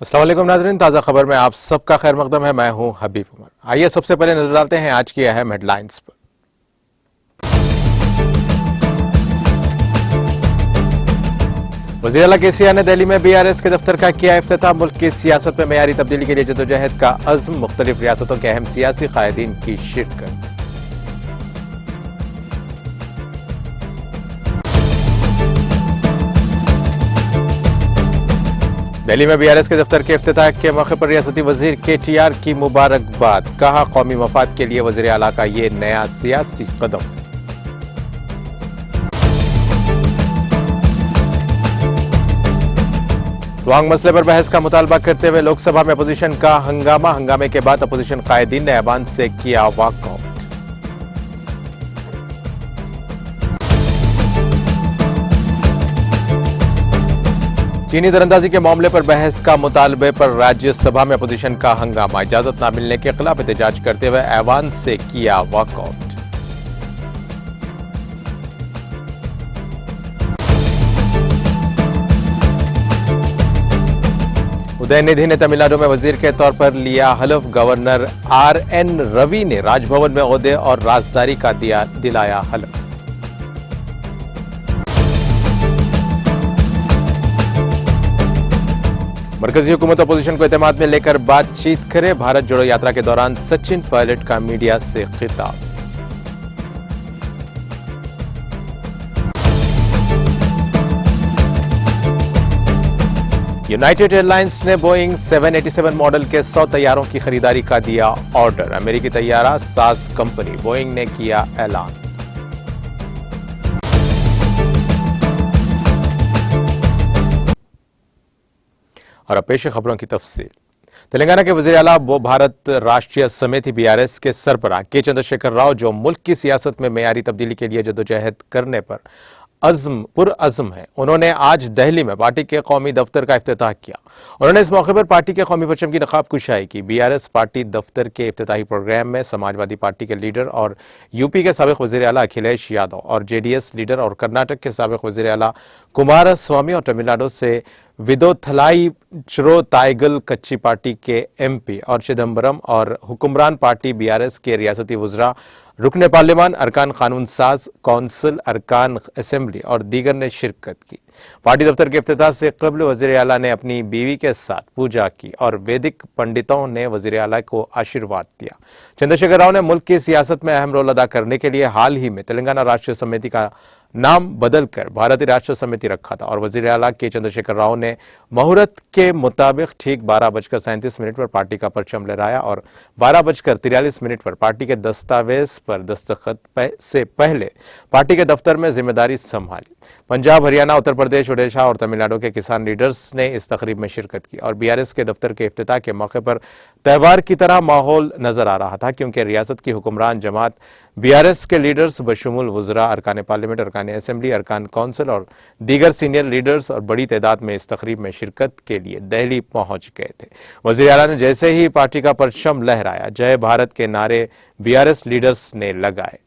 अस्सलाम वालेकुम नाज़रीन, ताज़ा खबर में आप सबका खैर मकदम है। मैं हूं हबीब उमर। आइए सबसे पहले नजर डालते हैं आज की अहम हेडलाइंस पर। वज़ीर आला केसीआर ने दिल्ली में बीआरएस के दफ्तर का किया इफ्तिताह। मुल्क की सियासत में मयारी तब्दीली के लिए जदोजहद का अज़्म। मुख्तलिफ रियासतों के अहम सियासी कायदीन की शिरकत। दिल्ली में बीआरएस के दफ्तर के इफ्तिताह के मौके पर रियासती वजीर केटीआर की मुबारकबाद। कहा, कौमी मफाद के लिए वज़ीर आला का ये नया सियासी कदम। रोहंग मसले पर बहस का मुतालबा करते हुए लोकसभा में अपोजिशन का हंगामा। हंगामे के बाद अपोजिशन कायदीन ने ऐवान से किया वॉकआउट। चीनी दरअंदाजी के मामले पर बहस का मुतालबे पर राज्यसभा में अपोजिशन का हंगामा। इजाजत न मिलने के खिलाफ एहतजाज करते हुए ऐवान से किया वॉकआउट। उदयनिधि ने तमिलनाडु में वजीर के तौर पर लिया हलफ। गवर्नर आरएन रवि ने राजभवन में ओहदे और राजदारी का दिलाया हलफ। मरकजी हुकूमत अपोजिशन को एतमाद में लेकर बातचीत करे। भारत जोड़ो यात्रा के दौरान सचिन पायलट का मीडिया से खिताब। यूनाइटेड एयरलाइंस ने बोइंग 787 मॉडल के 100 तैयारों की खरीदारी का दिया ऑर्डर। अमेरिकी तैयारा साज कंपनी बोइंग ने किया ऐलान। और अब पेश है खबरों की तफसील। तेलंगाना के वज़ीर आला भारत राष्ट्रीय समिति बीआरएस के सरबराह के चंद्रशेखर राव, जो मुल्क की सियासत में मयारी तब्दीली के लिए जदोजहद करने पर पुरअज़्म है, उन्होंने आज दिल्ली में पार्टी के कौमी दफ्तर का इफ्तिताह किया। उन्होंने इस मौके पर पार्टी के कौमी परचम की नकाब कुशाई की। बीआरएस पार्टी दफ्तर के इफ्तिताही प्रोग्राम में समाजवादी पार्टी के लीडर और यूपी के साबिक वज़ीर आला अखिलेश यादव और जेडीएस लीडर और कर्नाटक के साबिक वज़ीर आला कुमारस्वामी और तमिलनाडु से विदोथलाई चिरोताइगल कच्ची पार्टी के एमपी और चिदम्बरम और हुक्मरान पार्टी बीआरएस के रियासती वज़रा, रुकने पार्लियामान, अरकान कानून साज कौंसिल, अरकान असेंबली और दीगर ने शिरकत की। पार्टी दफ्तर के इफ्तिताह से कबल वज़ीर आला ने अपनी बीवी के साथ पूजा की और वैदिक पंडितों ने वज़ीर आला को आशीर्वाद दिया। चंद्रशेखर राव ने मुल्क की सियासत में अहम रोल अदा करने के लिए हाल ही में तेलंगाना राष्ट्रीय समिति का नाम बदलकर भारतीय राष्ट्रीय समिति रखा था और वज़ीर आला के चंद्रशेखर राव ने मुहूर्त के मुताबिक ठीक 12:37 पर पार्टी का परचम लहराया और 12:43 पर पार्टी के दस्तावेज पर दस्तखत से पहले पार्टी के दफ्तर में जिम्मेदारी संभाली। पंजाब, हरियाणा, उत्तर प्रदेश, ओडिशा और तमिलनाडु के किसान लीडर्स ने इस तकरीब में शिरकत की और बीआरएस के दफ्तर के इफ्तिताह के मौके पर त्यौहार की तरह माहौल नजर आ रहा था, क्योंकि रियासत की हुक्मरान जमात बीआरएस के लीडर्स बशमूल वज़रा, अरकान पार्लियामेंट, अरकान असेंबली, अरकान कौंसिल और दीगर सीनियर लीडर्स और बड़ी तादाद में इस तकरीब में शिरकत के लिए दिल्ली पहुंच गए थे। वज़ीर आला ने जैसे ही पार्टी का परचम लहराया, जय भारत के नारे बीआरएस लीडर्स ने लगाए।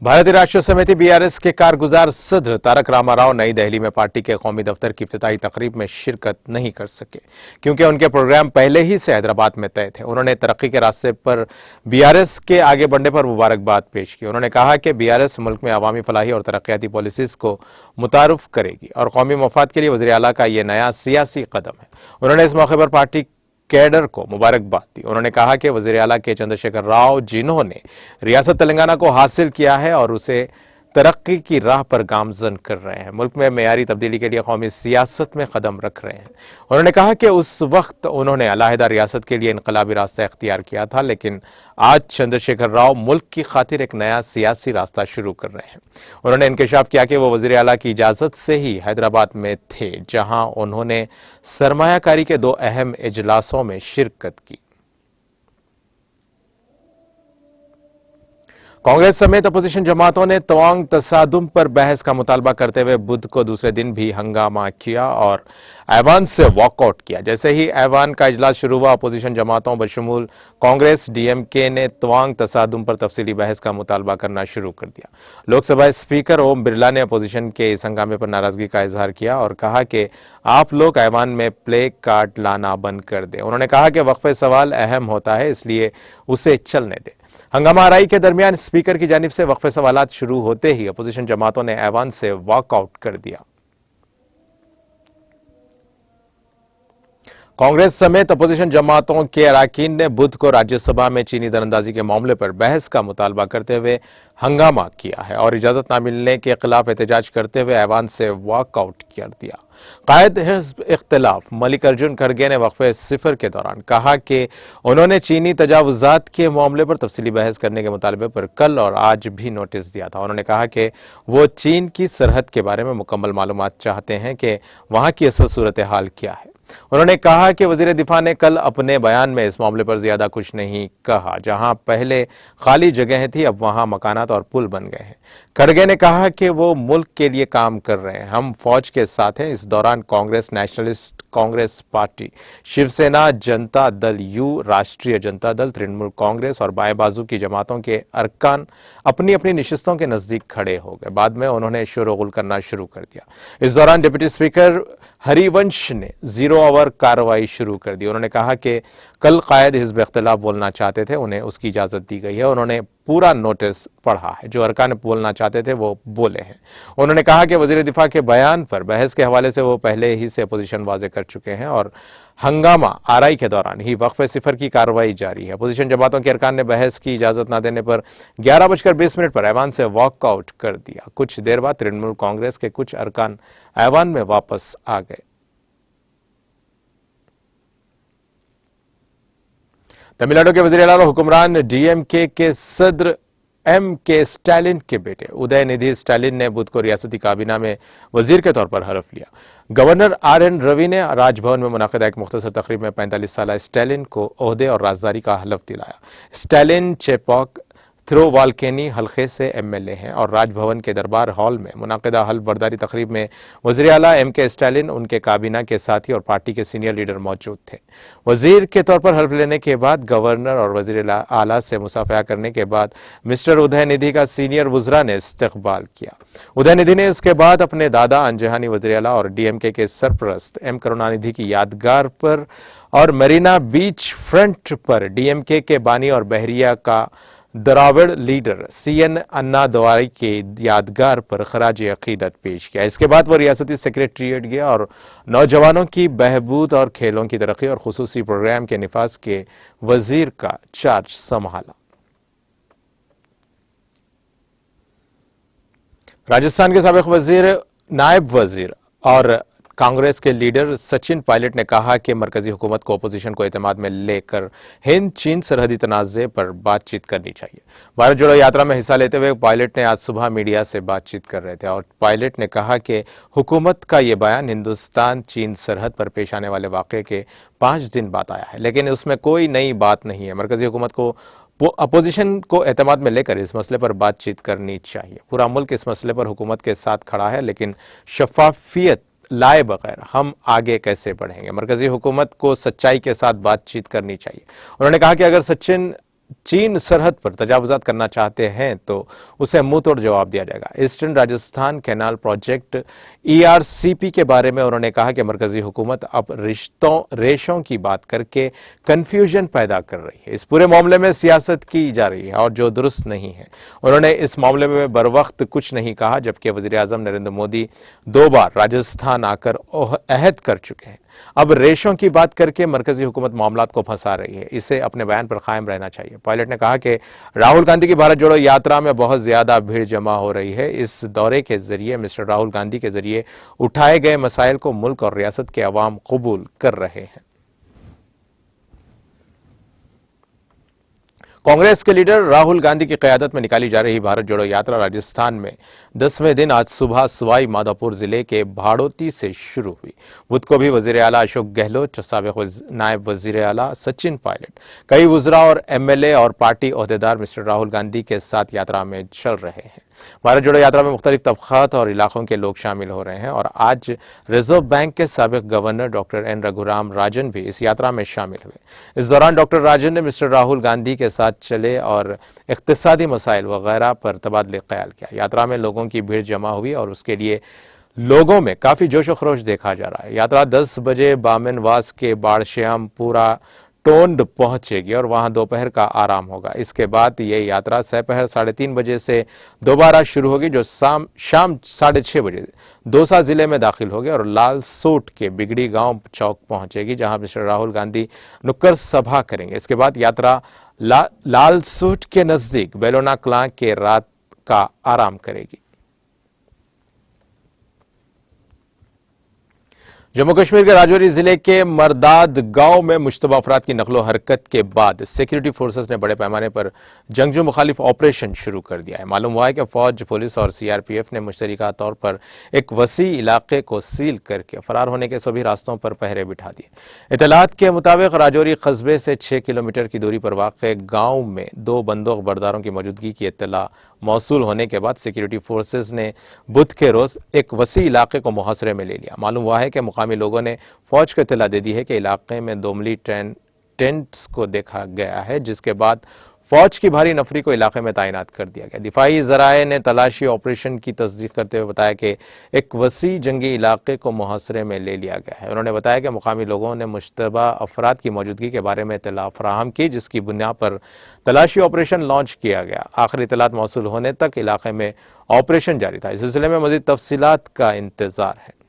भारतीय राष्ट्रीय समिति बीआरएस के कारगुजार सदर तारक रामाराव नई दिल्ली में पार्टी के कौमी दफ्तर की इफ्तिताही तकरीब में शिरकत नहीं कर सके, क्योंकि उनके प्रोग्राम पहले ही से हैदराबाद में तय थे। उन्होंने तरक्की के रास्ते पर बीआरएस के आगे बढ़ने पर मुबारकबाद पेश की। उन्होंने कहा कि बीआरएस मुल्क में अवामी फलाही और तरक्याती पॉलिसीज को मुतारुफ करेगी और कौमी मफाद के लिए वज़ीर आला का यह नया सियासी कदम है। उन्होंने इस मौके पर पार्टी कैडर को मुबारकबाद दी। उन्होंने कहा कि वज़ीर आला के चंद्रशेखर राव, जिन्होंने रियासत तेलंगाना को हासिल किया है और उसे तरक्की की राह पर गामजन कर रहे हैं, मुल्क में मयारी तब्दीली के लिए कौमी सियासत में कदम रख रहे हैं। उन्होंने कहा कि उस वक्त उन्होंने अलहदा रियासत के लिए इनकलाबी रास्ता इख्तियार किया था, लेकिन आज चंद्रशेखर राव मुल्क की खातिर एक नया सियासी रास्ता शुरू कर रहे हैं। उन्होंने इंकशाफ किया कि वो वज़ीर आला की इजाज़त से ही हैदराबाद में थे, जहां उन्होंने सरमायाकारी के 2 अहम इजलासों में शिरकत की। कांग्रेस समेत अपोजिशन जमातों ने तवांग तसादुम पर बहस का मुतालबा करते हुए बुध को दूसरे दिन भी हंगामा किया और ऐवान से वॉकआउट किया। जैसे ही ऐवान का इजलास शुरू हुआ, अपोजिशन जमातों बशमूल कांग्रेस डीएमके ने तवांग तसादुम पर तफसीली बहस का मुतालबा करना शुरू कर दिया। लोकसभा स्पीकर ओम बिरला ने अपोजिशन के इस हंगामे पर नाराजगी का इजहार किया और कहा कि आप लोग ऐवान में प्ले कार्ड लाना बंद कर दें। उन्होंने कहा कि वक्फे सवाल अहम होता है, इसलिए उसे चलने दें। हंगामा आराई के दरमियान स्पीकर की जानिब से वक्फे सवालात शुरू होते ही अपोजिशन जमातों ने ऐवान से वॉकआउट कर दिया। कांग्रेस समेत अपोजिशन जमातों के अरकान ने बुध को राज्यसभा में चीनी दरअंदाजी के मामले पर बहस का मुतालबा करते हुए हंगामा किया है और इजाजत न मिलने के खिलाफ एहतजाज करते हुए ऐवान से वॉकआउट कर दिया। कायद हिज़्ब इख्तिलाफ मल्लिकार्जुन खड़गे ने वक्फे सिफर के दौरान कहा कि उन्होंने चीनी तजावुजात के मामले पर तफसीली बहस करने के मुतालबे पर कल और आज भी नोटिस दिया था। उन्होंने कहा कि वो चीन की सरहद के बारे में मुकम्मल मालूमात चाहते हैं कि वहां की असल सूरत हाल क्या है। उन्होंने कहा कि वजीर दिफा ने कल अपने बयान में इस मामले पर ज्यादा कुछ नहीं कहा। जहां पहले खाली जगह थी, अब वहां मकानात और पुल बन गए हैं। खड़गे ने कहा कि वो मुल्क के लिए काम कर रहे हैं, हम फौज के साथ हैं। इस दौरान Congress, nationalist Congress party, Shiv Sena, Janata Dal you, राष्ट्रीय जनता दल, तृणमूल कांग्रेस और बाएं बाजू की जमातों के अरकान अपनी अपनी नशिस्तों के नजदीक खड़े हो गए। बाद में उन्होंने शोरगुल करना शुरू कर दिया। इस दौरान डिप्टी स्पीकर हरिवंश ने 0 आवर कार्रवाई शुरू कर दी। उन्होंने कहा कि कल कायद हिज़्ब इख्तिलाफ बोलना चाहते थे, उन्हें उसकी इजाजत दी गई है। उन्होंने पूरा नोटिस पढ़ा है, जो अरकान बोलना चाहते थे वो बोले हैं। उन्होंने कहा कि वजीर दिफा के बयान पर बहस के हवाले से वो पहले ही से अपोजिशन वाजे कर चुके हैं और हंगामा आराई के दौरान ही वक्फे सिफर की कार्रवाई जारी है। अपोजिशन जमातों के अरकान ने बहस की इजाजत न देने पर 11:20 पर ऐवान से वॉकआउट कर दिया। कुछ देर बाद तृणमूल कांग्रेस के कुछ अरकान ऐवान में वापस आ गए। तमिलनाडु के वजीर आला और हुक्मरान डीएमके के सदर एम.के. स्टालिन के बेटे उदयनिधि स्टालिन ने बुध को रियासती काबीना में वजीर के तौर पर हलफ लिया। Governor RN. रवि ने राजभवन में मुनाकिदा एक मुख्तसर तकरीब में 45 साला स्टालिन को ओहदे और राजदारी का हलफ दिलाया। स्टालिन चेपॉक थ्रोवालकेनी हल्के से एमएलए हैं और राजभवन के दरबार हॉल में मुनाकिदा हल्फ बर्दारी तकरीब में वज़ीर आला एम.के. स्टालिन, उनके काबीना के साथी और पार्टी के सीनियर लीडर मौजूद थे। वजीर के तौर पर हल्फ लेने के बाद गवर्नर और वज़ीर आला से मुसाफहा करने के बाद मिस्टर उदयनिधि का सीनियर वज़रा ने इस्तकबाल किया। उदयनिधि ने उसके बाद अपने दादा अनजहानी वज़ीर आला और डीएमके के सरपरस्त एम करुणानिधि की यादगार पर और मरीना बीच फ्रंट पर डीएमके के बानी और बहरिया का द्राविड़ लीडर सीएन अन्ना द्वारी के यादगार पर खराज अकीदत पेश किया। इसके बाद वो रियासती सेक्रेटरीट गया और नौजवानों की बहबूद और खेलों की तरक्की और खुसूसी प्रोग्राम के निफाज के वजीर का चार्ज संभाला। राजस्थान के साबिक वजीर, नायब वजीर और कांग्रेस के लीडर सचिन पायलट ने कहा कि मरकजी हुकूमत को अपोजिशन को एतमाद में लेकर हिंद चीन सरहदी तनाज़े पर बातचीत करनी चाहिए। भारत जोड़ो यात्रा में हिस्सा लेते हुए पायलट ने आज सुबह मीडिया से बातचीत कर रहे थे और पायलट ने कहा कि हुकूमत का ये बयान हिंदुस्तान चीन सरहद पर पेश आने वाले वाक़े के 5 दिन बाद आया है, लेकिन उसमें कोई नई बात नहीं है। मरकजी हुकूमत को अपोजिशन को एतमाद में लेकर इस मसले पर बातचीत करनी चाहिए। पूरा मुल्क इस मसले पर हुकूमत के साथ खड़ा है, लेकिन शफाफियत लाए बगैर हम आगे कैसे बढ़ेंगे। मरकजी हुकूमत को सच्चाई के साथ बातचीत करनी चाहिए। उन्होंने कहा कि अगर सचिन चीन सरहद पर तजावुजात करना चाहते हैं तो उसे मुंह तोड़ जवाब दिया जाएगा। Eastern Rajasthan canal project ERCP के बारे में उन्होंने कहा कि मरकजी हुकूमत अब रेशों की बात करके कंफ्यूजन पैदा कर रही है। इस पूरे मामले में सियासत की जा रही है और जो दुरुस्त नहीं है। उन्होंने इस मामले में बरवक्त कुछ नहीं कहा, जबकि वज़ीर आज़म नरेंद्र मोदी 2 बार राजस्थान आकर अहद कर चुके हैं। अब रेशों की बात करके मरकजी हुकूमत मामलात को फंसा रही है, इसे अपने बयान पर कायम रहना चाहिए। पायलट ने कहा कि राहुल गांधी की भारत जोड़ो यात्रा में बहुत ज्यादा भीड़ जमा हो रही है। इस दौरे के जरिए मिस्टर राहुल गांधी के जरिए उठाए गए मसाइल को मुल्क और रियासत के अवाम कबूल कर रहे हैं। कांग्रेस के लीडर राहुल गांधी की क़यादत में निकाली जा रही भारत जोड़ो यात्रा राजस्थान में 10वें दिन आज सुबह सवाई माधोपुर जिले के भाड़ोती से शुरू हुई। बुध को भी वजीर आला अशोक गहलोत, साबिक़ नायब वजीर आला सचिन पायलट, कई वुज़रा और एमएलए और पार्टी ओहदेदार मिस्टर राहुल गांधी के साथ यात्रा में चल रहे हैं। भारत जोड़ो यात्रा में मुख्तलिफ तबक़ात और इलाकों के लोग शामिल हो रहे हैं और आज रिजर्व बैंक के साबिक़ governor doctor N Raghuram Rajan भी इस यात्रा में शामिल हुए। इस दौरान डॉक्टर राजन ने मिस्टर राहुल गांधी के साथ चले और इक़्तिसादी मसाइल वगैरह पर तबादले ख्याल किया। यात्रा में लोगों की भीड़ जमा हुई और उसके लिए लोगों में काफ़ी जोश व खरोश देखा जा रहा है। यात्रा 10 बजे बामनवास के बाड़श्यामपुरा टोंड पहुंचेगी और वहां दोपहर का आराम होगा। इसके बाद ये यात्रा दोपहर 3:30 बजे से दोबारा शुरू होगी, जो शाम 6:30 बजे दौसा जिले में दाखिल होगी और लालसोट के बिगड़ी गांव चौक पहुंचेगी, जहां मिस्टर राहुल गांधी नुक्कड़ सभा करेंगे। इसके बाद यात्रा लालसोट के नजदीक बेलोना कलां के रात का आराम करेगी। जम्मू कश्मीर के राजौरी जिले के मरदाद गांव में मुश्तबा अफराद की नकलो हरकत के बाद सिक्योरिटी फोर्सेस ने बड़े पैमाने पर जंगजू मुखालिफ ऑपरेशन शुरू कर दिया है। मालूम हुआ है कि फौज, पुलिस और सीआरपीएफ ने मुश्तरका तौर पर एक वसी इलाके को सील करके फरार होने के सभी रास्तों पर पहरे बिठा दिए। इतलात के मुताबिक राजौरी कस्बे से 6 किलोमीटर की दूरी पर वाक़ गाँव में 2 बंदूक बरदारों की मौजूदगी की इत्तला मौसूल होने के बाद सिक्योरिटी फोर्सेस ने बुध के रोज एक वसी इलाके को मुहासरे में ले लिया। मालूम हुआ है कि मुकामी लोगों ने फौज को इत्तला दे दी है कि इलाके में दोमली टेंट्स को देखा गया है, जिसके बाद फौज की भारी नफरी को इलाके में तैनात कर दिया गया। दिफाई ज़राए ने तलाशी ऑपरेशन की तस्दीक करते हुए बताया कि एक वसी जंगी इलाके को मुहासरे में ले लिया गया है। उन्होंने बताया कि मुकामी लोगों ने मुश्तबा अफराद की मौजूदगी के बारे में इत्तला फराहम की, जिसकी बुनियाद पर तलाशी ऑपरेशन लॉन्च किया गया। आखिरी इत्तलात मौसूल होने तक इलाके में ऑपरेशन जारी था। इस सिलसिले में मज़ीद तफसीलात का इंतजार है।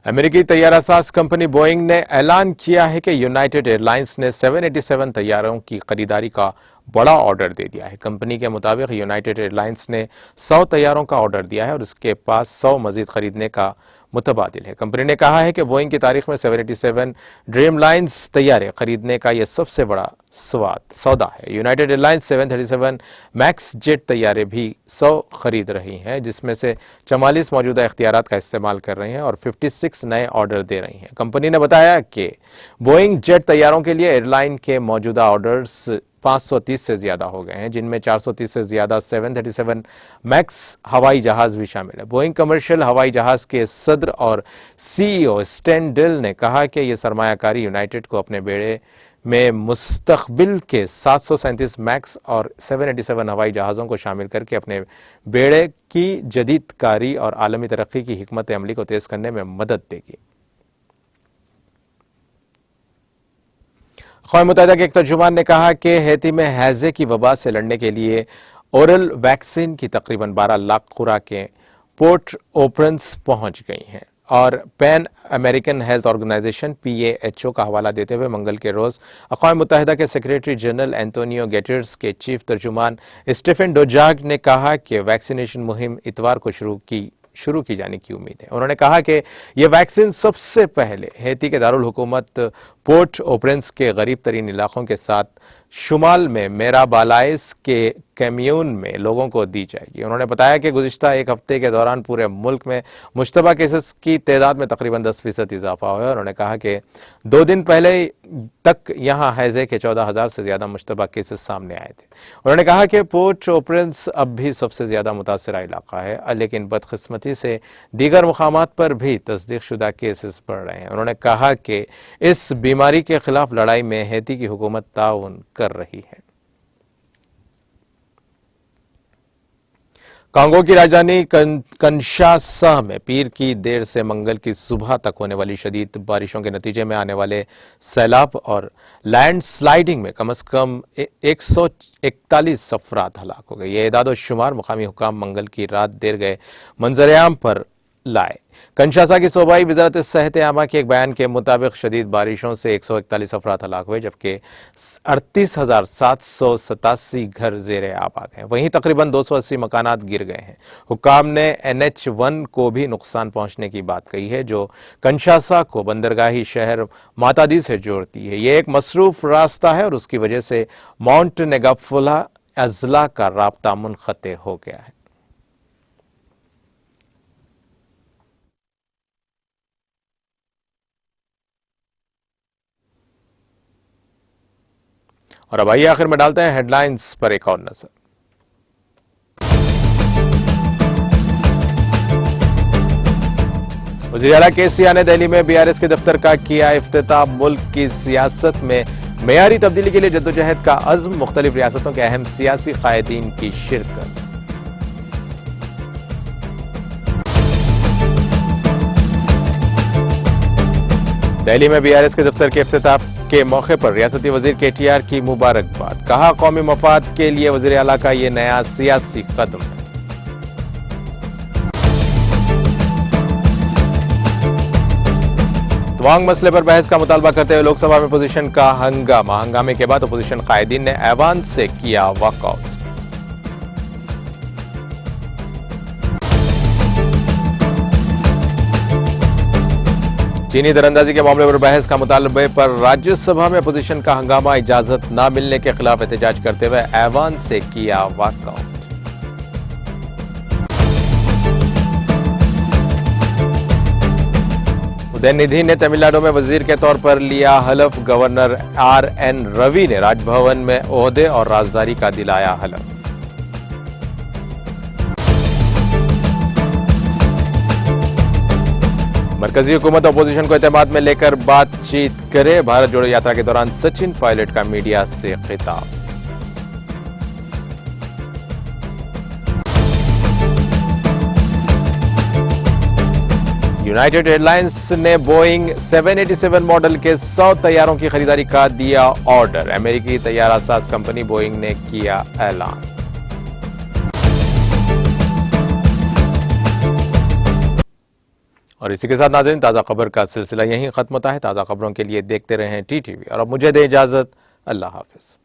अमेरिकी तैयारासाज कंपनी बोइंग ने ऐलान किया है कि यूनाइटेड एयरलाइंस ने 787 तैयारों की खरीदारी का बड़ा ऑर्डर दे दिया है। कंपनी के मुताबिक यूनाइटेड एयरलाइंस ने 100 तैयारों का ऑर्डर दिया है और उसके पास 100 मजीद खरीदने का मुतबादिल है। कंपनी ने कहा है कि बोइंग की तारीख में 787 ड्रीम लाइन्स तैयारे खरीदने का यह सबसे बड़ा सौदा है। यूनाइटेड एयरलाइंस 737 मैक्स जेट तैयारे भी 100 खरीद रही हैं, जिसमें से 44 मौजूदा इख्तियारात का इस्तेमाल कर रही हैं और 56 नए ऑर्डर दे रही हैं। कंपनी ने बताया कि बोइंग जेट तैयारों के लिए एयरलाइन के मौजूदा ऑर्डर्स 530 से ज्यादा हो गए हैं, जिनमें 430 से ज्यादा 737 मैक्स हवाई जहाज भी शामिल है। बोइंग कमर्शियल हवाई जहाज के सदर और सीईओ स्टैन डिल ने कहा कि यह सरमायाकारी यूनाइटेड को अपने बेड़े में मुस्तकबिल के 737 मैक्स और 787 हवाई जहाज़ों को शामिल करके अपने बेड़े की जदीदकारी और आलमी तरक्की की हिकमत अमली को तेज करने में मदद देगी। अक़वाम मुत्तहिदा के एक तर्जुमान ने कहा कि हैती में हैज़े की वबा से लड़ने के लिए ओरल वैक्सीन की तकरीबन 12 लाख खुराकें पोर्ट ओ प्रिंस पहुंच गई हैं और Pan American health organization PAHO का हवाला देते हुए मंगल के रोज़ अक़वाम मुत्तहिदा के सेक्रेटरी जनरल एंटोनियो गेटर्स के चीफ तर्जुमान स्टीफन डोजाग ने कहा कि वैक्सीनेशन मुहिम इतवार को शुरू की जाने की उम्मीद है। उन्होंने कहा कि यह वैक्सीन सबसे पहले हैती के दारुल हुकूमत पोर्ट ओ प्रिंस के गरीब तरीन इलाकों के साथ शुमाल में मेराबालाइस के कैम्यून में लोगों को दी जाएगी। उन्होंने बताया कि गुज़िश्ता एक हफ्ते के दौरान पूरे मुल्क में मुश्तबा केसेस की तादाद में तकरीबन 10% इजाफा हुआ है। उन्होंने कहा कि 2 दिन पहले तक यहाँ हैज़े के 14,000 से ज़्यादा मुश्तबा केसेस सामने आए थे। उन्होंने कहा कि पोर्ट ओ प्रिंस अब भी सबसे ज़्यादा मुतासरा इलाका है, लेकिन बदकिस्मती से दीगर मुकामात पर भी तस्दीक शुदा केसेस बढ़ रहे हैं। उन्होंने कहा कि इस बीमारी के खिलाफ लड़ाई में हैती की हुकूमत ताउन कर रही है। कांगो की राजधानी किनशासा में पीर की देर से मंगल की सुबह तक होने वाली शदीद बारिशों के नतीजे में आने वाले सैलाब और लैंड स्लाइडिंग में कम से कम 141 अफराद हलाक हो गए। यह इदाद और शुमार मुकामी हुकाम मंगल की रात देर गए मंजरेआम पर लाए। कंशासा की सूबाई वजारत सेहत आमा के एक बयान के मुताबिक शदीद बारिशों से 141 अफराद हलाक हुए, जबकि 38,787 घर ज़ेरे आब आ गए। वहीं तकरीबन 280 मकानात गिर गए हैं। हुक्काम ने NH1 को भी नुकसान पहुंचने की बात कही है, जो कंशासा को बंदरगाही शहर मातादी से जोड़ती है। ये एक मसरूफ रास्ता है और उसकी वजह से माउंट नेगाफुला अजला का राब्ता मुनक़ते हो गया है। और अब आइए आखिर में डालते हैं हेडलाइंस पर एक और नजर। वज़ीर आला KCR ने दिल्ली में BRS के दफ्तर का किया इफ्तिताह। मुल्क की सियासत में मेयारी तब्दीली के लिए जद्दोजहद का अज़्म, मुख्तलिफ रियासतों के अहम सियासी कायदीन की शिरकत। दिल्ली में BRS के दफ्तर के इफ्तिताह के मौके पर रियासती वजीर KTR की मुबारकबाद। कहा, कौमी मफाद के लिए वज़ीर आला का ये नया सियासी कदम है। तवांग मसले पर बहस का मुतालबा करते हुए लोकसभा में अपोजिशन का हंगामा। हंगामे के बाद अपोजिशन कायदीन ने ऐवान से किया वॉकआउट। चीनी दरअंदाजी के मामले पर बहस का मुतालबे पर राज्यसभा में अपोजिशन का हंगामा। इजाजत न मिलने के खिलाफ एहतजाज करते हुए ऐवान से किया वॉकआउट। उदयनिधि ने तमिलनाडु में वजीर के तौर पर लिया हलफ। गवर्नर RN रवि ने राजभवन में ओहदे और राजदारी का दिलाया हलफ। मरकजी हुकूमत अपोजिशन को एतमाद में लेकर बातचीत करे। भारत जोड़ो यात्रा के दौरान सचिन पायलट का मीडिया से खिताब। यूनाइटेड एयरलाइंस ने बोइंग 787 मॉडल के 100 तैयारों की खरीदारी का दिया ऑर्डर। अमेरिकी तैयारा साज कंपनी बोइंग ने किया ऐलान। और इसी के साथ नाज़रीन, ताज़ा खबर का सिलसिला यहीं खत्म होता है। ताज़ा खबरों के लिए देखते रहें TTV और अब मुझे दें इजाज़त। अल्लाह हाफिज़।